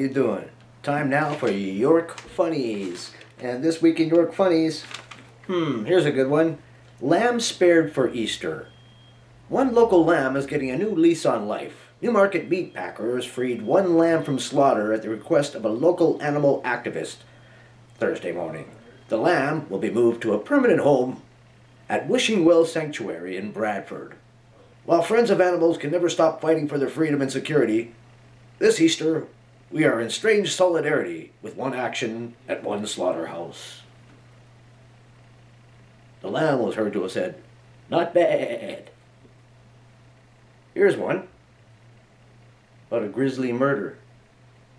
you doing? Time now for York Funnies. And this week in York Funnies, here's a good one. Lamb spared for Easter. One local lamb is getting a new lease on life. Newmarket meat packers freed one lamb from slaughter at the request of a local animal activist Thursday morning. The lamb will be moved to a permanent home at Wishing Well Sanctuary in Bradford. While friends of animals can never stop fighting for their freedom and security, this Easter we are in strange solidarity with one action at one slaughterhouse. The lamb was heard to have said, "Not bad." Here's one about a grisly murder.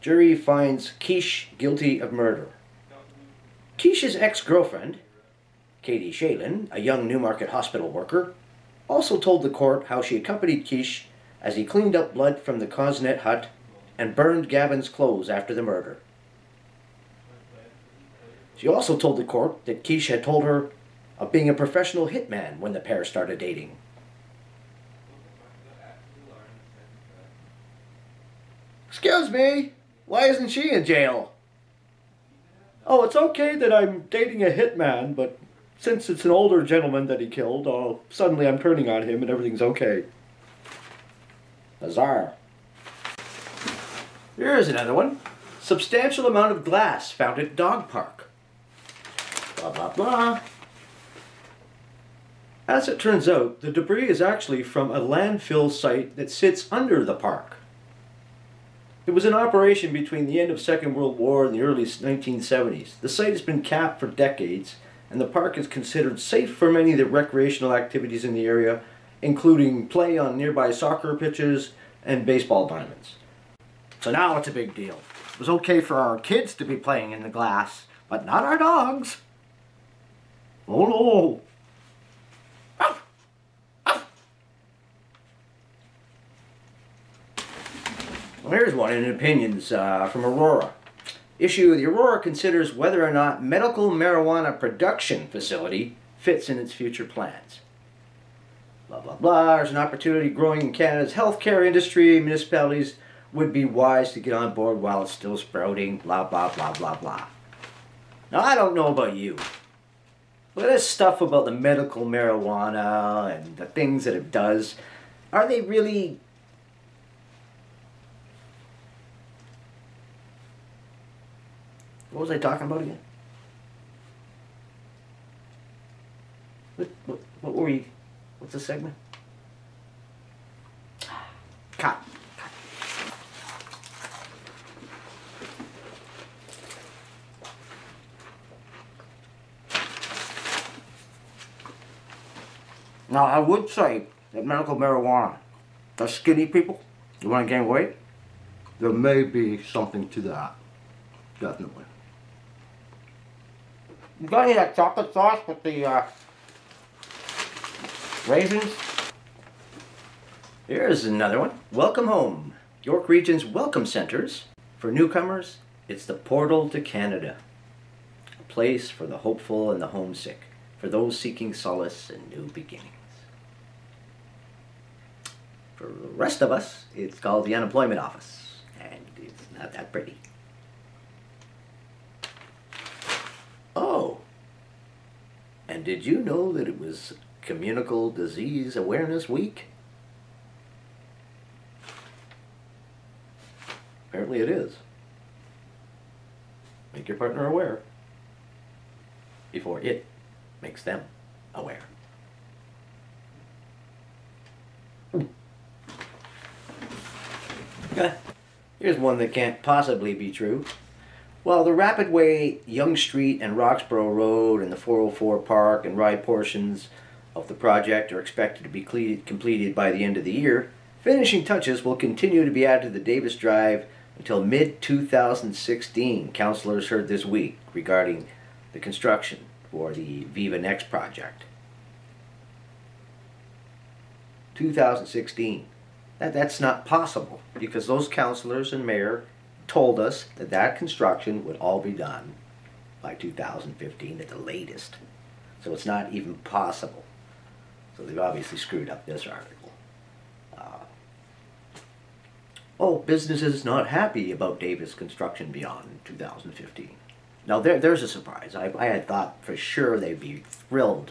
Jury finds Quiche guilty of murder. Quiche's ex-girlfriend, Katie Shalin, a young Newmarket hospital worker, also told the court how she accompanied Quiche as he cleaned up blood from the Cosnet hut and burned Gavin's clothes after the murder. She also told the court that Quiche had told her of being a professional hitman when the pair started dating. "Excuse me, why isn't she in jail?" "Oh, it's okay that I'm dating a hitman, but since it's an older gentleman that he killed, suddenly I'm turning on him and everything's okay." Bizarre. Here's another one. Substantial amount of glass found at dog park. Blah, blah, blah. As it turns out, the debris is actually from a landfill site that sits under the park. It was in operation between the end of Second World War and the early 1970s. The site has been capped for decades, and the park is considered safe for many of the recreational activities in the area, including play on nearby soccer pitches and baseball diamonds. So now it's a big deal. It was okay for our kids to be playing in the glass, but not our dogs. Oh no! Well, here's one in opinions from Aurora. Issue: the Aurora considers whether or not medical marijuana production facility fits in its future plans. Blah, blah, blah. There's an opportunity growing in Canada's healthcare industry. Municipalities would be wise to get on board while it's still sprouting. Blah, blah, blah, blah, blah. Now, I don't know about you. Look at this stuff about the medical marijuana and the things that it does. Are they really... What was I talking about again? What were we... What's the segment? Cut. Now, I would say that medical marijuana, the skinny people, you want to gain weight, there may be something to that. Definitely. You got any of that chocolate sauce with the raisins? Here's another one. Welcome home. York Region's welcome centers. For newcomers, it's the portal to Canada. A place for the hopeful and the homesick. For those seeking solace and new beginnings. For the rest of us, it's called the unemployment office. And it's not that pretty. Oh, and did you know that it was Communicable Disease Awareness Week? Apparently it is. Make your partner aware before it makes them aware. Here's one that can't possibly be true. Well, the Rapid Way, Yonge Street and Roxborough Road and the 404 Park and Rye portions of the project are expected to be completed by the end of the year. Finishing touches will continue to be added to the Davis Drive until mid-2016, councillors heard this week regarding the construction for the Viva Next project. 2016. That's not possible because those councillors and mayor told us that that construction would all be done by 2015 at the latest. So it's not even possible. So they've obviously screwed up this article. Oh, businesses not happy about Davis construction beyond 2015. Now there's a surprise. I had thought for sure they'd be thrilled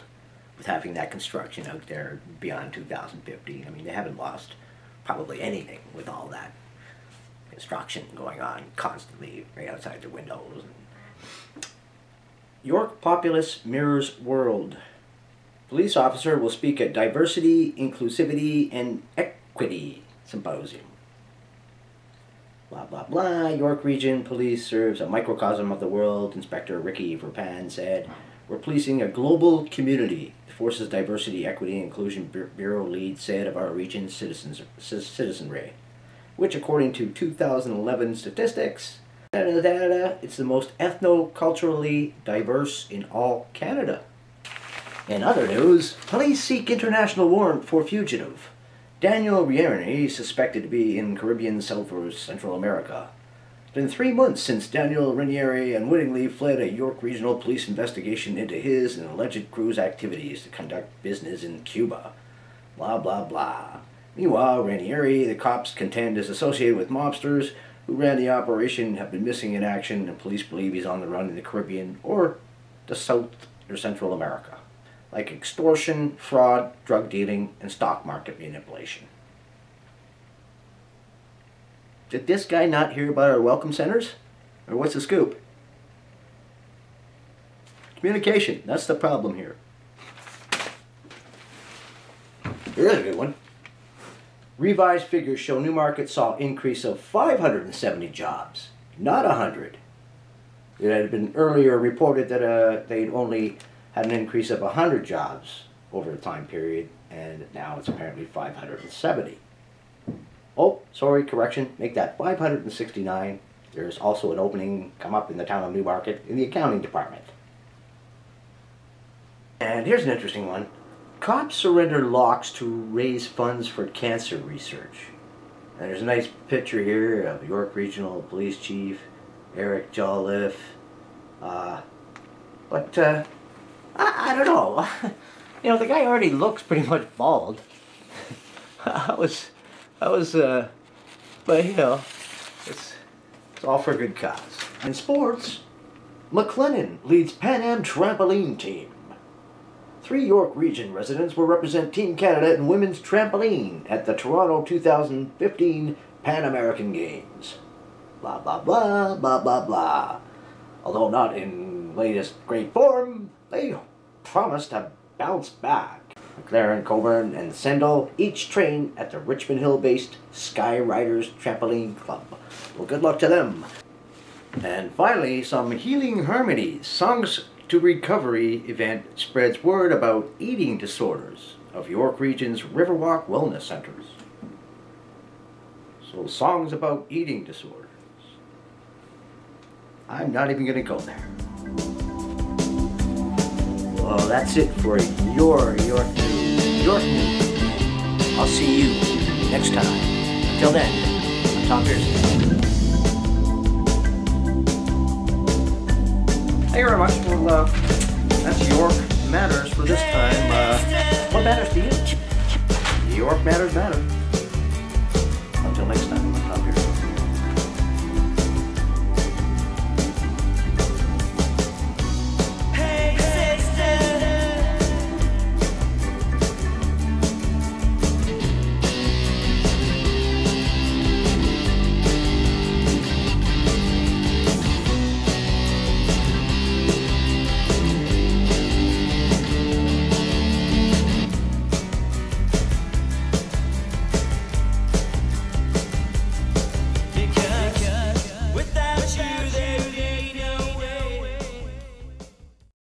with having that construction out there beyond 2015. I mean, they haven't lost probably anything with all that construction going on constantly right outside their windows. York populace mirrors world. Police officer will speak at Diversity, Inclusivity, and Equity Symposium. Blah, blah, blah. York Region Police serves a microcosm of the world. Inspector Ricky Verpan said, "We're policing a global community." The Force's Diversity, Equity, and Inclusion Bureau lead said of our region's citizenry, which according to 2011 statistics, it's the most ethno-culturally diverse in all Canada. In other news, police seek international warrant for fugitive. Daniel Ranieri, suspected to be in Caribbean, South or Central America. It's been 3 months since Daniel Ranieri unwittingly fled a York Regional Police investigation into his and alleged crew's activities to conduct business in Cuba. Blah, blah, blah. Meanwhile, Ranieri, the cops contend, is associated with mobsters who ran the operation, have been missing in action, and police believe he's on the run in the Caribbean or the South or Central America, like extortion, fraud, drug dealing, and stock market manipulation. Did this guy not hear about our welcome centers? Or what's the scoop? Communication, that's the problem here. Here's a good one. Revised figures show Newmarket saw an increase of 570 jobs, not 100. It had been earlier reported that they'd only had an increase of 100 jobs over the time period, and now it's apparently 570. Oh, sorry, correction, make that 569. There's also an opening come up in the town of Newmarket in the accounting department. And here's an interesting one. Cops surrender locks to raise funds for cancer research. And there's a nice picture here of York Regional Police Chief Eric Jolliffe. I don't know. You know, the guy already looks pretty much bald. But you know, it's all for a good cause. In sports, McLennan leads Pan Am trampoline team. 3 York Region residents will represent Team Canada in women's trampoline at the Toronto 2015 Pan American Games. Blah, blah, blah, blah, blah, blah. Although not in latest great form, they promise to bounce back. McLaren, Coburn, and Sendall each train at the Richmond Hill-based Sky Riders Trampoline Club. Well, good luck to them. And finally, some Healing Harmonies, Songs to Recovery event spreads word about eating disorders of York Region's Riverwalk Wellness Centers. So, songs about eating disorders. I'm not even going to go there. Well, that's it for your York News. I'll see you next time. Until then, I'm Tom Pearson. Thank you very much. Well, that's York Matters for this time. What matters to you? York Matters matter.